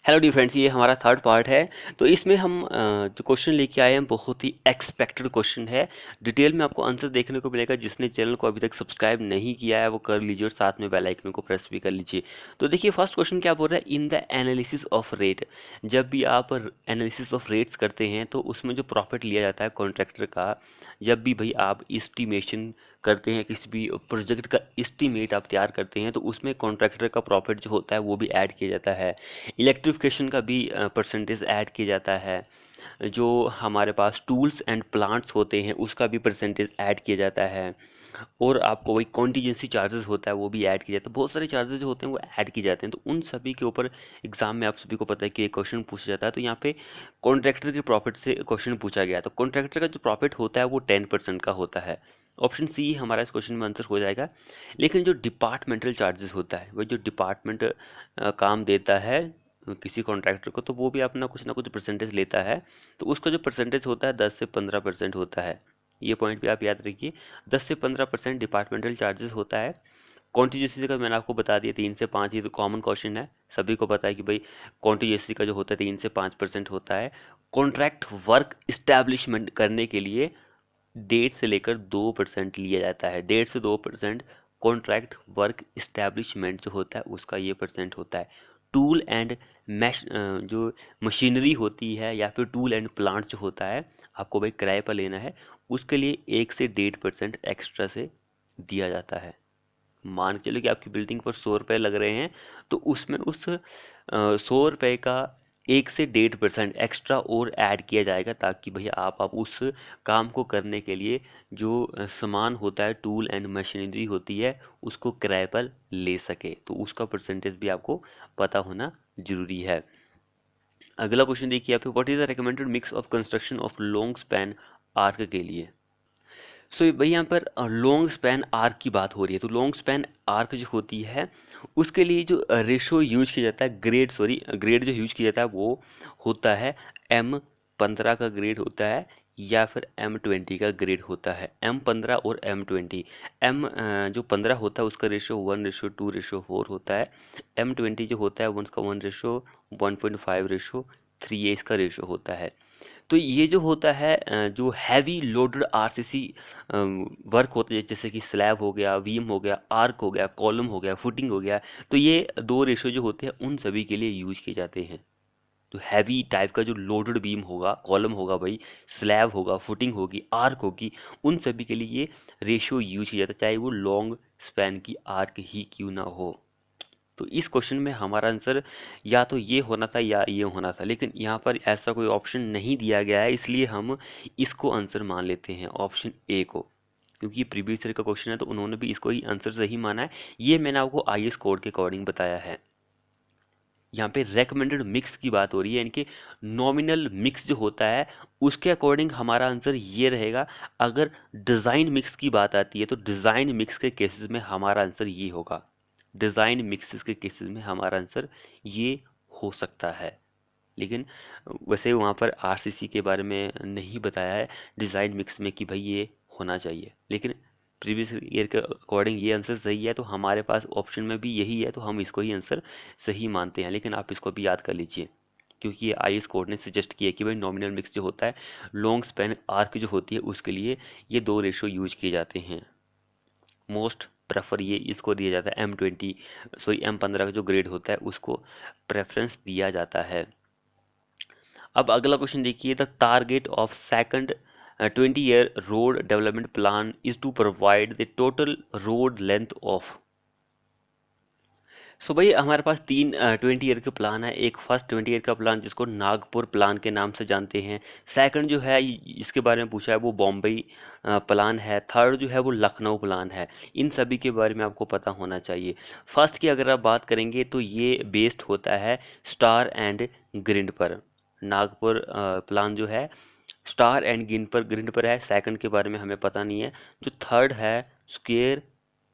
Hello D friends, ये हमारा third part है। तो इसमें हम जो क्वेश्चन लेके आए हैं बहुत ही एक्सपेक्टेड क्वेश्चन है। डिटेल में आपको आंसर देखने को मिलेगा। जिसने चैनल को अभी तक सब्सक्राइब नहीं किया है वो कर लीजिए और साथ में बेल आइकन को प्रेस भी कर लीजिए। तो देखिए फर्स्ट क्वेश्चन क्या बोल रहा है, in the analysis of rate. जब भी आप एनालिसिस ऑफ रेट्स करते हैं तो उसमें जो प्रॉफिट लिया जाता है कॉन्ट्रैक्टर का, जब भी भाई आप इस्टीमेशन करते हैं, किसी भी प्रोजेक्ट का इस्टीमेट आप तैयार करते हैं तो उसमें कॉन्ट्रैक्टर का प्रॉफिट जो होता है वो भी ऐड किया जाता है। इलेक्ट्रिफिकेशन का भी परसेंटेज ऐड किया जाता है। जो हमारे पास टूल्स एंड प्लांट्स होते हैं उसका भी परसेंटेज ऐड किया जाता है। और आपको वही कॉन्टीजेंसी चार्जेस होता है वो भी ऐड किया जाता है। बहुत सारे चार्जेस जो होते हैं वो ऐड किए जाते हैं। तो उन सभी के ऊपर एग्जाम में आप सभी को पता है कि एक क्वेश्चन पूछा जाता है। तो यहाँ पे कॉन्ट्रैक्टर के प्रॉफिट से क्वेश्चन पूछा गया। तो कॉन्ट्रैक्टर का जो प्रॉफिट होता है वो 10% का होता है। ऑप्शन सी हमारा इस क्वेश्चन में आंसर हो जाएगा। लेकिन जो डिपार्टमेंटल चार्जेस होता है, वो जो डिपार्टमेंट काम देता है किसी कॉन्ट्रैक्टर को, तो वो भी अपना कुछ ना कुछ परसेंटेज लेता है। तो उसका जो परसेंटेज होता है 10 से 15% होता है। ये पॉइंट भी आप याद रखिए। 10 से 15% डिपार्टमेंटल चार्जेस होता है। कॉन्टीजेंसी का मैंने आपको बता दिया 3 से 5, ये तो कॉमन क्वेश्चन है, सभी को पता है कि भाई कॉन्टीजेंसी का जो होता है 3 से 5% होता है। कॉन्ट्रैक्ट वर्क इस्टेब्लिशमेंट करने के लिए 1.5 से लेकर 2% लिया जाता है। 1.5 से 2% कॉन्ट्रैक्ट वर्क इस्टेब्लिशमेंट जो होता है उसका ये परसेंट होता है। टूल एंड मैश जो मशीनरी होती है या फिर टूल एंड प्लांट जो होता है, आपको भाई किराए पर लेना है, उसके लिए 1 से 1.5% एक्स्ट्रा से दिया जाता है। मान के चलो कि आपकी बिल्डिंग पर 100 रुपये लग रहे हैं, तो उसमें उस 100 रुपये का 1 से 1.5% एक्स्ट्रा और ऐड किया जाएगा, ताकि भैया आप उस काम को करने के लिए जो सामान होता है, टूल एंड मशीनरी होती है, उसको किराए पर ले सके। तो उसका परसेंटेज भी आपको पता होना जरूरी है। अगला क्वेश्चन देखिए आप, what is the recommended mix of construction of long span arc के लिए। सो भाई यहाँ पर लॉन्ग स्पैन आर्क की बात हो रही है। तो लॉन्ग स्पैन आर्क जो होती है उसके लिए जो रेशो यूज किया जाता है, ग्रेड जो यूज किया जाता है वो होता है M15 का ग्रेड होता है, या फिर M20 का ग्रेड होता है। M15 और M20। जो 15 होता है उसका रेशो 1:2:4 होता है। M20 जो होता है उसका 1:1.5:3 ये इसका रेशो होता है। तो ये जो होता है जो हैवी लोडेड आरसीसी वर्क होते हैं, जैसे कि स्लैब हो गया, बीम हो गया, आर्क हो गया, कॉलम हो गया, फुटिंग हो गया, तो ये दो रेशो जो होते हैं उन सभी के लिए यूज किए जाते हैं। तो हैवी टाइप का जो लोडेड बीम होगा, कॉलम होगा भाई, स्लैब होगा, फुटिंग होगी, आर्क होगी, उन सभी के लिए ये रेशियो यूज किया जाता है, चाहे वो लॉन्ग स्पैन की आर्क ही क्यों ना हो। तो इस क्वेश्चन में हमारा आंसर या तो ये होना था या ये होना था, लेकिन यहाँ पर ऐसा कोई ऑप्शन नहीं दिया गया है, इसलिए हम इसको आंसर मान लेते हैं, ऑप्शन ए को। क्योंकि ये प्रीवियस ईयर का क्वेश्चन है तो उन्होंने भी इसको ही आंसर सही माना है। ये मैंने आपको आईएएस कोड के अकॉर्डिंग बताया है। यहाँ पे रेकमेंडेड मिक्स की बात हो रही है, यानी कि नॉमिनल मिक्स जो होता है उसके अकॉर्डिंग हमारा आंसर ये रहेगा। अगर डिज़ाइन मिक्स की बात आती है तो डिज़ाइन मिक्स के केसेस में हमारा आंसर ये होगा। डिज़ाइन मिक्सेस के केसेस में हमारा आंसर ये हो सकता है। लेकिन वैसे वहाँ पर आरसीसी के बारे में नहीं बताया है डिज़ाइन मिक्स में कि भाई ये होना चाहिए। लेकिन प्रीवियस ईयर के अकॉर्डिंग ये आंसर सही है, तो हमारे पास ऑप्शन में भी यही है, तो हम इसको ही आंसर सही मानते हैं। लेकिन आप इसको भी याद कर लीजिए, क्योंकि ये आईएएस कोड ने सजेस्ट किया कि भाई नॉमिनल मिक्स जो होता है, लॉन्ग स्पैन आर्क जो होती है, उसके लिए ये दो रेशो यूज किए जाते हैं। मोस्ट प्रेफर ये इसको दिया जाता है, M15 का जो ग्रेड होता है उसको प्रेफरेंस दिया जाता है। अब अगला क्वेश्चन देखिए, the target of second 20 year road development plan is to provide the total road length of. So भाई हमारे पास तीन 20 ईयर के प्लान है। एक फर्स्ट 20 ईयर का प्लान जिसको नागपुर प्लान के नाम से जानते हैं। सेकंड जो है इसके बारे में पूछा है वो बॉम्बे प्लान है। थर्ड जो है वो लखनऊ प्लान है। इन सभी के बारे में आपको पता होना चाहिए। फर्स्ट की अगर आप बात करेंगे तो ये बेस्ड होता है स्टार एंड ग्रिड पर। नागपुर प्लान जो है स्टार एंड ग्रिड पर है। सेकंड के बारे में हमें पता नहीं है। जो थर्ड है स्क्वेयर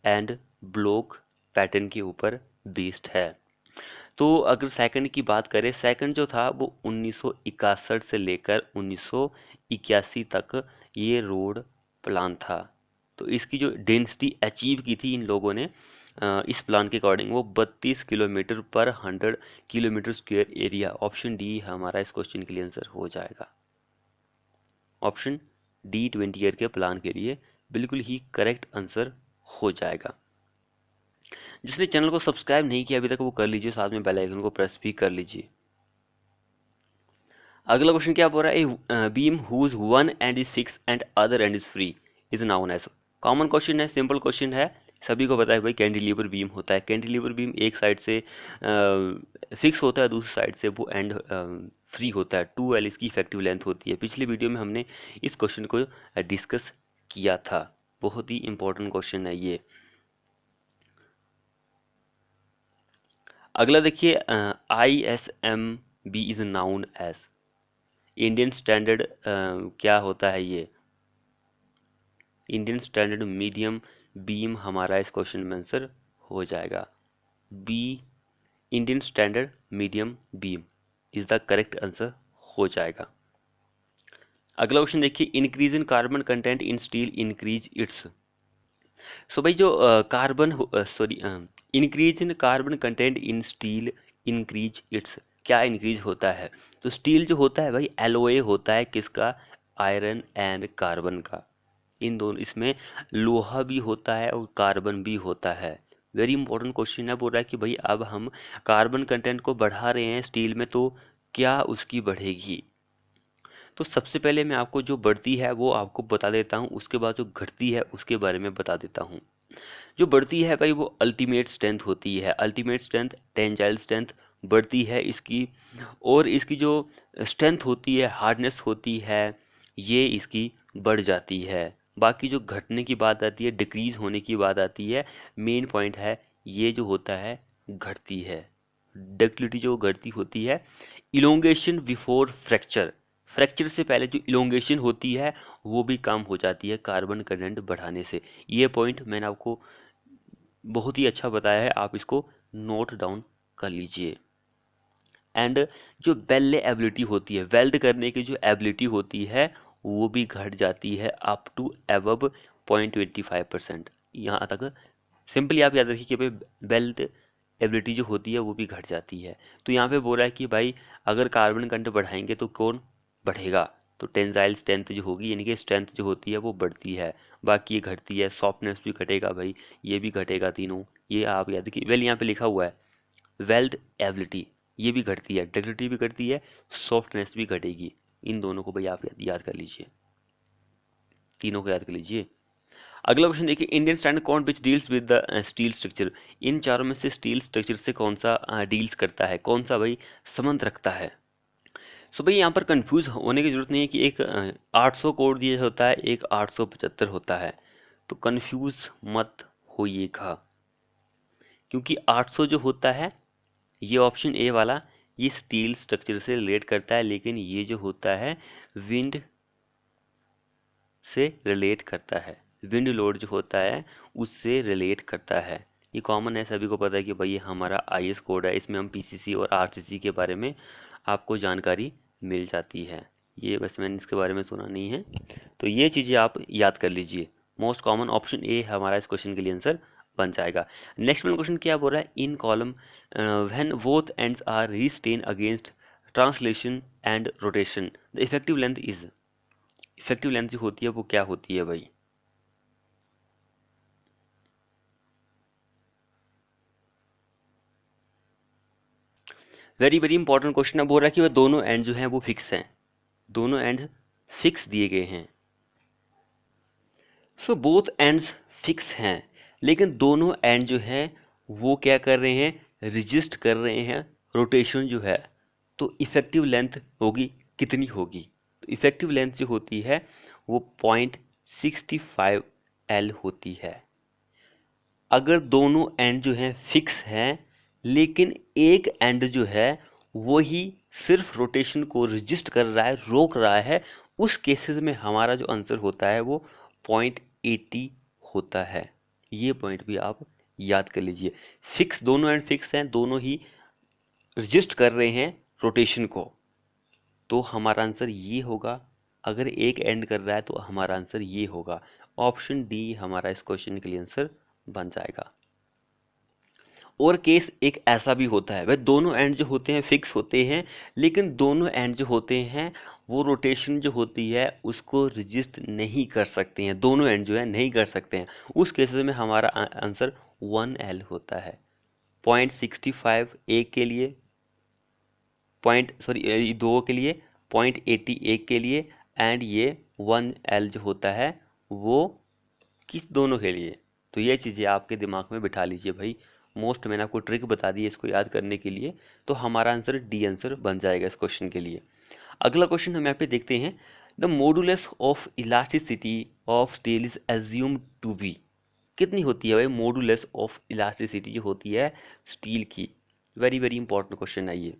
एंड ब्लॉक पैटर्न के ऊपर बेस्ड है। तो अगर सेकंड की बात करें, सेकंड जो था वो 1961 से लेकर 1981 तक ये रोड प्लान था। तो इसकी जो डेंसिटी अचीव की थी इन लोगों ने इस प्लान के अकॉर्डिंग वो 32 किलोमीटर पर 100 kilometre square area. Option D हमारा इस क्वेश्चन के लिए आंसर हो जाएगा। ऑप्शन डी 20 ईयर के प्लान के लिए बिल्कुल ही करेक्ट आंसर हो जाएगा। जिसने चैनल को सब्सक्राइब नहीं किया अभी तक वो कर लीजिए, साथ में बेल आइकन को प्रेस भी कर लीजिए। अगला क्वेश्चन क्या बोल रहा है, beam whose one end is fix and other end is free is known as. Common question है, सिंपल क्वेश्चन है, सभी को पता है भाई कैंटिलीवर बीम होता है। कैंटिलीवर बीम एक साइड से फिक्स होता है, दूसरी साइड से वो एंड फ्री होता है। 2L इसकी इफेक्टिव लेंथ होती है। पिछले वीडियो में हमने इस क्वेश्चन को डिस्कस किया था, बहुत ही इंपॉर्टेंट क्वेश्चन है ये। अगला देखिए, ISMB is known as. Indian standard क्या होता है ये, इंडियन स्टैंडर्ड मीडियम बीम हमारा इस क्वेश्चन में आंसर हो जाएगा। B Indian standard medium beam is the correct answer हो जाएगा। अगला क्वेश्चन देखिए, increase in carbon content in steel increase its. So भाई जो increase in carbon content in steel increase its, क्या इंक्रीज होता है? तो स्टील जो होता है भाई एलओए होता है किसका, आयरन एंड कार्बन का। इन दोनों, इसमें लोहा भी होता है और कार्बन भी होता है। वेरी इंपॉर्टेंट क्वेश्चन है। बोल रहा है कि भाई अब हम कार्बन कंटेंट को बढ़ा रहे हैं स्टील में, तो क्या उसकी बढ़ेगी? तो सबसे पहले मैं आपको जो बढ़ती है वो आपको बता देता हूँ, उसके बाद जो घटती है उसके बारे में बता देता हूँ। जो बढ़ती है भाई वो अल्टीमेट स्ट्रेंथ होती है। अल्टीमेट स्ट्रेंथ, टेंजाइल स्ट्रेंथ बढ़ती है इसकी, और इसकी जो स्ट्रेंथ होती है, हार्डनेस होती है, ये इसकी बढ़ जाती है। बाकी जो घटने की बात आती है, डिक्रीज होने की बात आती है, मेन पॉइंट है ये जो होता है घटती है। डक्टिलिटी जो घटती होती है, इलोंगेशन बिफोर फ्रैक्चर, फ्रैक्चर से पहले जो इलोंगेशन होती है वो भी कम हो जाती है कार्बन कंटेंट बढ़ाने से। ये पॉइंट मैंने आपको बहुत ही अच्छा बताया है, आप इसको नोट डाउन कर लीजिए। एंड जो वेल्ड एबिलिटी होती है, वेल्ड करने की जो एबिलिटी होती है वो भी घट जाती है अप टू एबव 0.25%। यहाँ तक सिंपली आप याद रखिए कि भाई वेल्ड एबिलिटी जो होती है वो भी घट जाती है। तो यहाँ पे बोल रहा है कि भाई अगर कार्बन कंटेंट बढ़ाएंगे तो कौन बढ़ेगा? तो टेंसाइल स्ट्रेंथ जो होगी, यानी कि स्ट्रेंथ जो होती है वो बढ़ती है, बाकी ये घटती है। सॉफ्टनेस भी घटेगा भाई, ये भी घटेगा, तीनों ये आप याद रखिए। वेल यहाँ पे लिखा हुआ है वेल्ड एबिलिटी, ये भी घटती है, डक्टिलिटी भी घटती है, सॉफ्टनेस भी घटेगी। इन दोनों को भाई आप याद कर लीजिए, तीनों को याद कर लीजिए। अगला क्वेश्चन देखिए, इंडियन स्टैंडर्ड कौन which deals with the steel structure. इन चारों में से स्टील स्ट्रक्चर से कौन सा डील्स करता है, कौन सा भाई संबंध रखता है? सो भाई यहाँ पर कंफ्यूज होने की जरूरत नहीं है कि एक 800 कोड दिया होता है, एक 875 होता है, तो कंफ्यूज मत होइएगा, क्योंकि 800 जो होता है ये ऑप्शन ए वाला, ये स्टील स्ट्रक्चर से रिलेट करता है, लेकिन ये जो होता है विंड से रिलेट करता है, विंड लोड जो होता है उससे रिलेट करता है। ये कॉमन है, सभी को पता है कि भाई ये हमारा आईएस कोड है, इसमें हम पीसीसी और आरसीसी के बारे में आपको जानकारी मिल जाती है। ये बस मैंने इसके बारे में सुना नहीं है, तो ये चीज़ें आप याद कर लीजिए। मोस्ट कॉमन ऑप्शन ए हमारा इस क्वेश्चन के लिए आंसर बन जाएगा। नेक्स्ट में क्वेश्चन क्या बोल रहा है, in column when both ends are restrained against translation and rotation the effective length is. Effective length जो होती है वो क्या होती है भाई? वेरी वेरी इंपॉर्टेंट क्वेश्चन है। बोल रहा है कि वह दोनों एंड जो हैं वो फिक्स हैं, दोनों एंड फिक्स दिए गए हैं। सो बोथ एंड्स फिक्स हैं, लेकिन दोनों एंड जो है वो क्या कर रहे हैं, रजिस्ट कर रहे हैं रोटेशन जो है। तो इफेक्टिव लेंथ होगी कितनी होगी? तो इफेक्टिव लेंथ जो होती है वो 0.65L होती है। अगर दोनों एंड जो हैं फिक्स हैं, लेकिन एक एंड जो है वो ही सिर्फ रोटेशन को रजिस्ट कर रहा है, रोक रहा है, उस केसेस में हमारा जो आंसर होता है वो 0.80 होता है। ये पॉइंट भी आप याद कर लीजिए। फिक्स, दोनों एंड फिक्स हैं, दोनों ही रजिस्ट कर रहे हैं रोटेशन को, तो हमारा आंसर ये होगा। अगर एक एंड कर रहा है तो हमारा आंसर ये होगा। ऑप्शन डी हमारा इस क्वेश्चन के लिए आंसर बन जाएगा। और केस एक ऐसा भी होता है भाई, दोनों एंड जो होते हैं फिक्स होते हैं, लेकिन दोनों एंड जो होते हैं वो रोटेशन जो होती है उसको रजिस्ट नहीं कर सकते हैं, दोनों एंड जो है नहीं कर सकते हैं। उस केसेस में हमारा आंसर 1L होता है। 0.65 एक के लिए, दो के लिए, 0.80 एक के लिए, एंड ये 1L जो होता है वो किस दोनों के लिए। तो ये चीज़ें आपके दिमाग में बिठा लीजिए भाई। मोस्ट मैंने आपको ट्रिक बता दी है इसको याद करने के लिए, तो हमारा आंसर डी आंसर बन जाएगा इस क्वेश्चन के लिए। अगला क्वेश्चन हम यहाँ पे देखते हैं, the modulus of elasticity of steel is assumed to be. कितनी होती है भाई मॉडुलस ऑफ इलास्टिसिटी जो होती है स्टील की। वेरी वेरी इंपॉर्टेंट क्वेश्चन है ये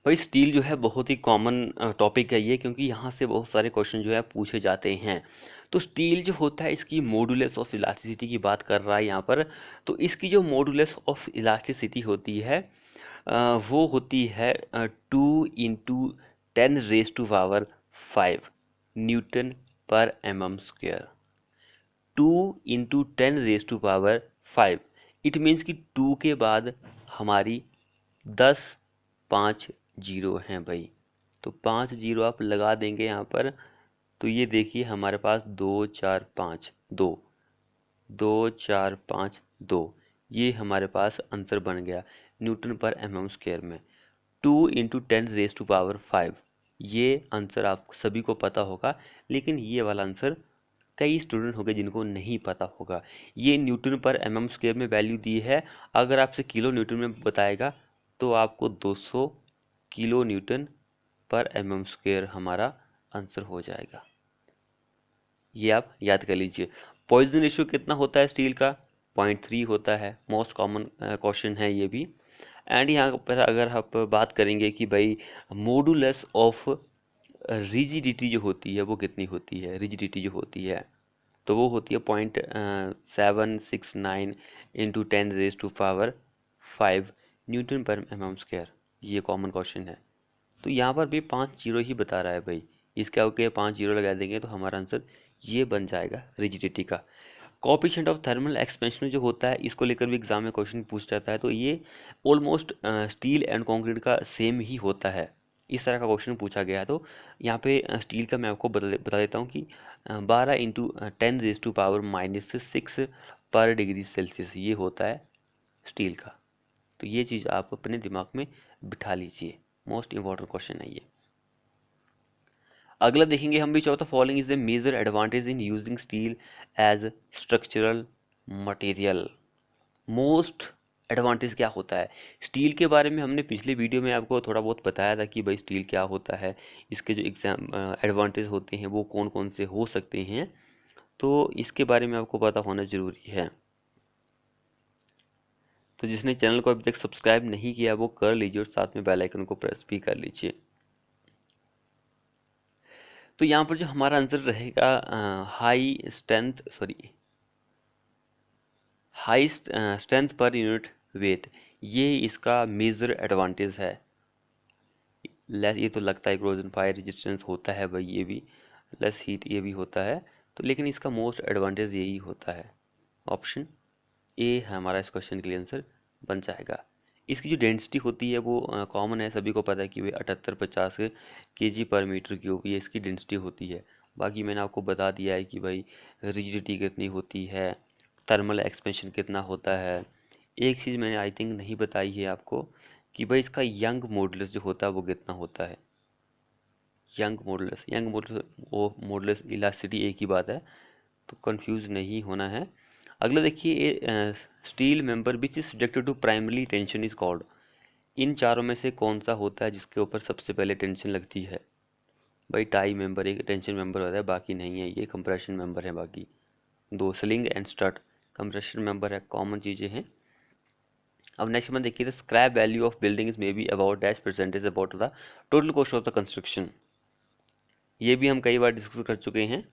भाई। स्टील जो है बहुत ही कॉमन टॉपिक है ये, क्योंकि यहाँ से बहुत सारे क्वेश्चन जो है पूछे जाते हैं। तो स्टील जो होता है इसकी मॉडुलस ऑफ इलास्टिसिटी की बात कर रहा है यहाँ पर। तो इसकी जो मॉडुलस ऑफ इलास्टिसिटी होती है वो होती है 2 × 10⁻⁵ न्यूटन पर mm²। 2 × 10⁵ इट मीन्स कि 2 के बाद हमारी 10 5 जीरो हैं भाई। तो 5 जीरो आप लगा देंगे यहाँ पर, तो ये देखिए हमारे पास 2 4 5 2, 2 4 5 2, ये हमारे पास आंसर बन गया न्यूटन पर mm² में। 2 × 10⁵ ये आंसर आप सभी को पता होगा, लेकिन ये वाला आंसर कई स्टूडेंट होंगे जिनको नहीं पता होगा। ये न्यूटन पर mm² में वैल्यू दी है। अगर आपसे किलो न्यूटन में बताएगा तो आपको 200 किलो न्यूटन पर mm² हमारा आंसर हो जाएगा। ये आप याद कर लीजिए। पॉइजन रेशियो कितना होता है स्टील का? 0.3 होता है। मोस्ट कॉमन क्वेश्चन है ये भी। एंड यहाँ पर अगर आप बात करेंगे कि भाई मॉडुलस ऑफ रिजिडिटी जो होती है वो कितनी होती है, रिजिडिटी जो होती है तो वो होती है 0.769 इंटू 10⁵ न्यूटन पर mm²। ये कॉमन क्वेश्चन है। तो यहाँ पर भी 5 जीरो ही बता रहा है भाई, इसके आगे 5 जीरो लगा देंगे तो हमारा आंसर ये बन जाएगा रिजिडिटी का। कोएफिशिएंट ऑफ थर्मल एक्सपेंशन जो होता है इसको लेकर भी एग्जाम में क्वेश्चन पूछ जाता है। तो ये ऑलमोस्ट स्टील एंड कंक्रीट का सेम ही होता है। इस तरह का क्वेश्चन पूछा गया है। तो यहाँ पे स्टील का मैं आपको बता देता हूँ कि 12 इंटू 10⁻⁻6 पर डिग्री सेल्सियस ये होता है स्टील का। तो ये चीज़ आप अपने दिमाग में बिठा लीजिए, मोस्ट इम्पॉर्टेंट क्वेश्चन है ये। अगला देखेंगे हम भी, चौथा, following is the major advantage in using steel as structural material. Most advantage क्या होता है स्टील के बारे में? हमने पिछले वीडियो में आपको थोड़ा बहुत बताया था कि भाई स्टील क्या होता है, इसके जो एडवांटेज होते हैं वो कौन कौन से हो सकते हैं। तो इसके बारे में आपको पता होना ज़रूरी है। तो जिसने चैनल को अभी तक सब्सक्राइब नहीं किया वो कर लीजिए और साथ में बेल आइकन को प्रेस भी कर लीजिए। तो यहाँ पर जो हमारा आंसर रहेगा high strength per unit weight, ये इसका मेजर एडवांटेज है। लेस, ये तो लगता है इरोजन फायर रेजिस्टेंस होता है भाई, ये भी लेस हीट ये भी होता है। तो लेकिन इसका मोस्ट एडवांटेज यही होता है। ऑप्शन ए हमारा इस क्वेश्चन के लिए आंसर बन जाएगा। इसकी जो डेंसिटी होती है वो कॉमन है, सभी को पता है कि वे 78-50 kg पर मीटर क्यूब ये इसकी डेंसिटी होती है। बाकी मैंने आपको बता दिया है कि भाई रिजिडिटी कितनी होती है, थर्मल एक्सपेंशन कितना होता है। एक चीज़ मैंने आई थिंक नहीं बताई है आपको कि भाई इसका यंग मॉडुलस जो होता है वो कितना होता है। यंग मॉडुलस इलास्टिसिटी एक ही बात है, तो कंफ्यूज नहीं होना है। अगला देखिए, steel member which is subjected to primary tension is called. इन चारों में से कौन सा होता है जिसके ऊपर सबसे पहले टेंशन लगती है? भाई टाई मेंबर एक टेंशन मेंबर होता है, बाकी नहीं है, ये कंप्रेशन मेंबर है। बाकी दो sling and strut compression member है, कॉमन चीज़ें हैं। अब नेक्स्ट में देखिए, the scrap value of buildings में be about dash percentage about the total cost of the construction. ये भी हम कई बार डिस्कस कर चुके हैं।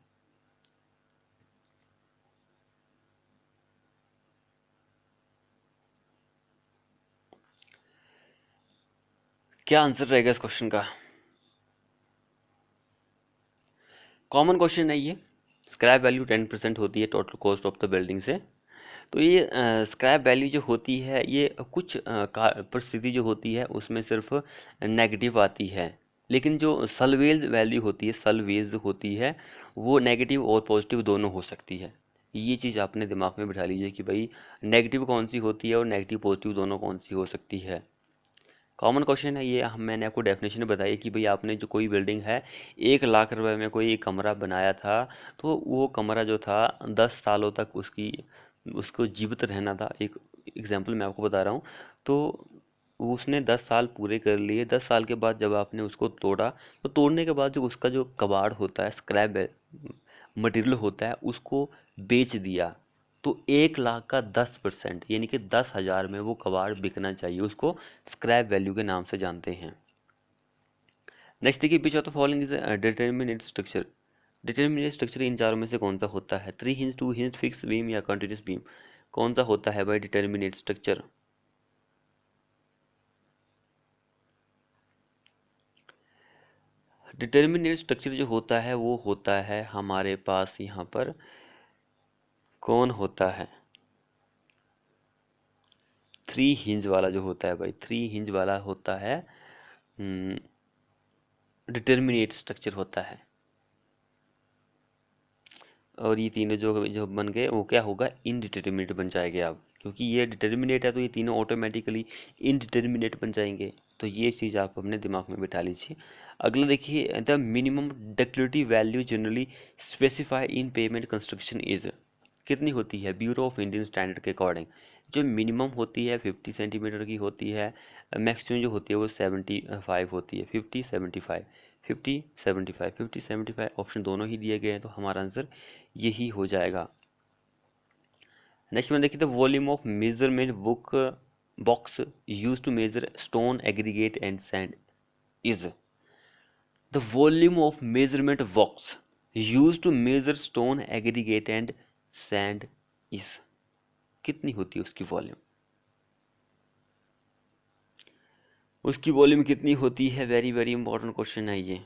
क्या आंसर रहेगा इस क्वेश्चन का? कॉमन क्वेश्चन है ये। स्क्रैप वैल्यू 10% होती है total cost of the building से। तो ये स्क्रैप वैल्यू जो होती है ये कुछ परिस्थिति जो होती है उसमें सिर्फ नेगेटिव आती है, लेकिन जो सल्वेज वैल्यू होती है, सल्वेज होती है, वो नेगेटिव और पॉजिटिव दोनों हो सकती है। ये चीज़ आपने दिमाग में बिठा लीजिए कि भाई नेगेटिव कौन सी होती है और नेगेटिव पॉजिटिव दोनों कौन सी हो सकती है। कॉमन क्वेश्चन है ये, हम मैंने आपको डेफिनेशन बताई कि भाई आपने जो कोई बिल्डिंग है 1 लाख रुपए में कोई एक कमरा बनाया था, तो वो कमरा जो था 10 सालों तक उसको जीवित रहना था। एक एग्जांपल मैं आपको बता रहा हूँ। तो उसने 10 साल पूरे कर लिए। 10 साल के बाद जब आपने उसको तोड़ा, तो तोड़ने के बाद जो उसका जो कबाड़ होता है, स्क्रैप मटेरियल होता है, उसको बेच दिया। तो 1 लाख का 10% यानी कि 10,000 में वो कबाड़ बिकना चाहिए, उसको स्क्रैप वैल्यू के नाम से जानते हैं। नेक्स्ट देखिए, which of the following is determinate structure. Determinate structure इन चारों में से कौन सा होता है? 3 हिंज, 2 हिंज, फिक्स बीम या कंटिन्यूस बीम? कौन सा होता है भाई डिटर्मिनेट स्ट्रक्चर? डिटर्मिनेट स्ट्रक्चर जो होता है वो होता है हमारे पास यहाँ पर कौन होता है? 3 हिंज वाला जो होता है भाई, 3 हिंज वाला होता है डिटर्मिनेट स्ट्रक्चर होता है। और ये तीनों जो जो बन गए वो क्या होगा? इनडिटर्मिनेट बन जाएंगे अब, क्योंकि ये डिटर्मिनेट है तो ये तीनों ऑटोमेटिकली इनडिटर्मिनेट बन जाएंगे। तो ये चीज़ आप अपने दिमाग में बिठा लीजिए। अगला देखिए, the minimum ductility value generally specify in payment construction is. कितनी होती है ब्यूरो ऑफ इंडियन स्टैंडर्ड के अकॉर्डिंग? जो मिनिमम होती है 50 सेंटीमीटर की होती है, मैक्सिमम जो होती है वो 75 होती है। 50 75, 50 75, 50 75 ऑप्शन दोनों ही दिए गए हैं, तो हमारा आंसर यही हो जाएगा। नेक्स्ट में देखिए, the volume of measurement book box use to measure stone aggregate and sand is. The volume of measurement box use to measure stone aggregate and sand is. कितनी होती है उसकी वॉल्यूम? उसकी वॉल्यूम कितनी होती है? वेरी वेरी इंपॉर्टेंट क्वेश्चन है ये।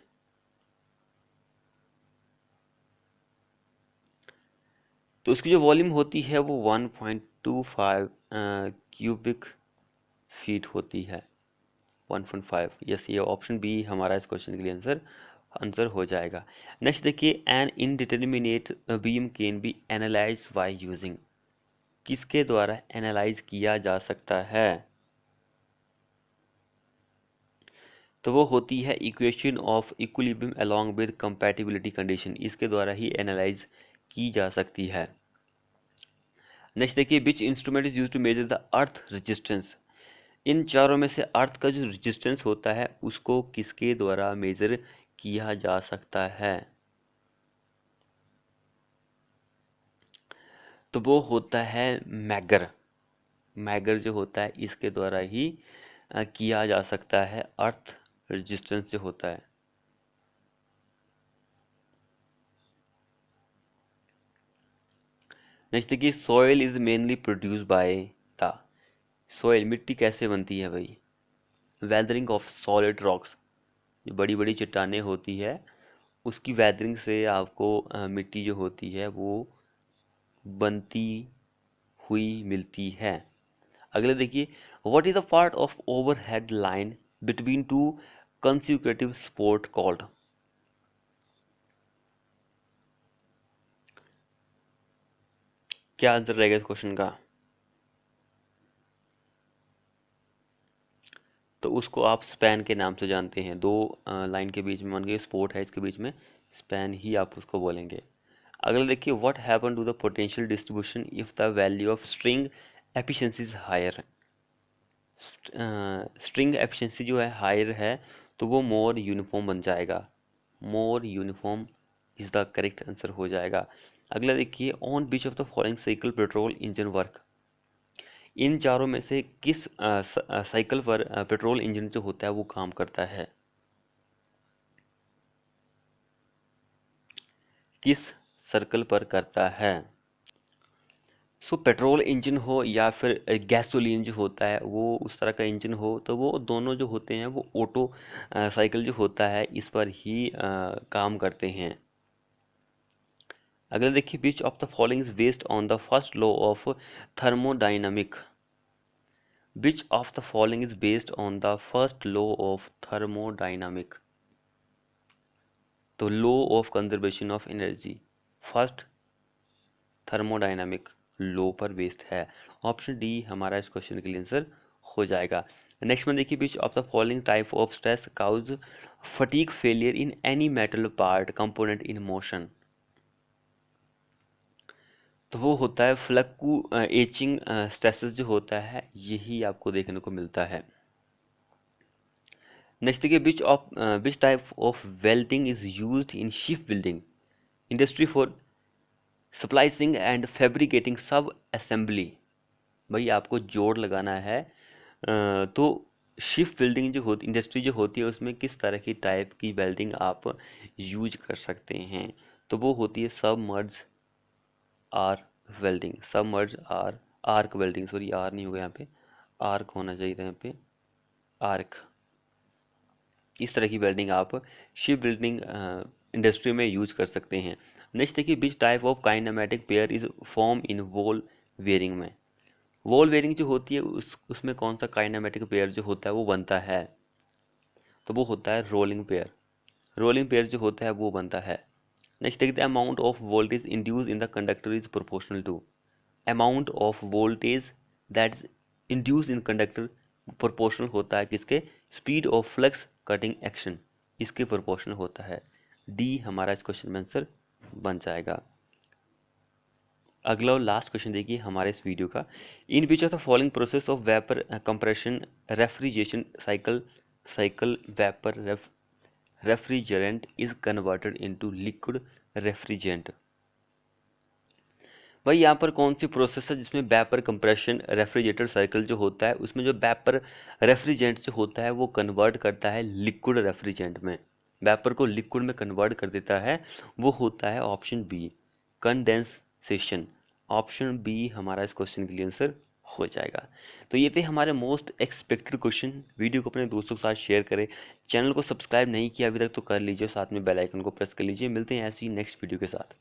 तो उसकी जो वॉल्यूम होती है वो 1.25 क्यूबिक फीट होती है। 1.5। यस, ये ऑप्शन बी हमारा इस क्वेश्चन के लिए आंसर आंसर हो जाएगा। नेक्स्ट देखिए, an indeterminate beam can be analyze by using. किसके द्वारा एनालाइज किया जा सकता है? तो वो होती है equation of equilibrium along with compatibility condition. इसके द्वारा ही एनालाइज की जा सकती है। नेक्स्ट देखिए, which instrument is use to measure the earth resistance. इन चारों में से अर्थ का जो रेजिस्टेंस होता है उसको किसके द्वारा मेजर किया जा सकता है? तो वो होता है मैगर। मैगर जो होता है इसके द्वारा ही किया जा सकता है अर्थ रेजिस्टेंस जो होता है। नेक्स्ट देखिए, soil is mainly produce by the. Soil मिट्टी कैसे बनती है भाई? Weathering of solid rocks. जो बड़ी बड़ी चट्टानें होती है उसकी वेदरिंग से आपको मिट्टी जो होती है वो बनती हुई मिलती है। अगले देखिए, what is the part of overhead line between two consecutive sport called. क्या आंसर रहेगा इस क्वेश्चन का? तो उसको आप स्पैन के नाम से जानते हैं। दो लाइन के बीच में मान के स्पोर्ट है, इसके बीच में स्पैन ही आप उसको बोलेंगे। अगला देखिए, what happen to the potential distribution if the value of string efficiency is higher. String efficiency जो है हायर है तो वो मोर यूनिफॉर्म बन जाएगा। More uniform is the correct answer हो जाएगा। अगला देखिए, on which of the following cycle petrol engine work. इन चारों में से किस साइकिल पर पेट्रोल इंजन जो होता है वो काम करता है? किस सर्कल पर करता है? सो पेट्रोल इंजन हो या फिर गैसोलीन जो होता है वो उस तरह का इंजन हो, तो वो दोनों जो होते हैं वो ऑटो साइकिल जो होता है इस पर ही काम करते हैं। अगला देखिए, which of the following is based on the first law of thermodynamic. Which of the following is based on the first law of thermodynamic. तो law of conservation of energy first thermodynamic law पर based है। Option D हमारा इस question के लिए answer हो जाएगा। Next में देखिए, which of the following type of stress cause fatigue failure in any metal part component in motion. तो वो होता है फ्लक्कू एचिंग स्ट्रेसेस जो होता है, यही आपको देखने को मिलता है। नेक्स्ट देखिए, which type of welding is used in ship building industry for splicing and fabricating सब असेंबली। भाई आपको जोड़ लगाना है, तो शिप बिल्डिंग जो होती इंडस्ट्री जो होती है उसमें किस तरह की टाइप की वेल्डिंग आप यूज कर सकते हैं। तो वो होती है submerge arc welding, submerge arc arc welding, sorry arc नहीं होगा यहाँ पे, आर्क होना चाहिए था यहाँ पे, आर्क। इस तरह की वेल्डिंग आप शिप बिल्डिंग इंडस्ट्री में यूज कर सकते हैं। नेक्स्ट देखिए, which type of kinematic pair is form in wall wearing में। वॉल वेयरिंग जो होती है उसमें कौन सा काइनेमेटिक पेयर जो होता है वो बनता है। तो वो होता है रोलिंग पेयर। रोलिंग पेयर जो होता है वो बनता है। नेक्स्ट देखते हैं, amount of voltage induce in the conductor is proportional to. Amount of voltage that is induce in conductor proportional होता है किसके, speed of flux cutting action, इसके प्रोपोर्शनल होता है। डी हमारा इस क्वेश्चन में आंसर बन जाएगा। अगला और लास्ट क्वेश्चन देखिए हमारे इस वीडियो का, in which of the following process of vapour compression refrigeration cycle vapour refrigerant is converted into liquid refrigerant. भाई यहाँ पर कौन सी प्रोसेस है जिसमें वेपर कंप्रेशन रेफ्रिजरेटर साइकिल जो होता है उसमें जो वेपर रेफ्रिजरेंट जो होता है वो कन्वर्ट करता है लिक्विड रेफ्रिजरेंट में, वेपर को लिक्विड में कन्वर्ट कर देता है, वो होता है option B condensation. Option B हमारा इस क्वेश्चन के लिए आंसर हो जाएगा। तो ये थे हमारे मोस्ट एक्सपेक्टेड क्वेश्चन। वीडियो को अपने दोस्तों के साथ शेयर करें, चैनल को सब्सक्राइब नहीं किया अभी तक तो कर लीजिए, साथ में बेल आइकन को प्रेस कर लीजिए। मिलते हैं ऐसी नेक्स्ट वीडियो के साथ।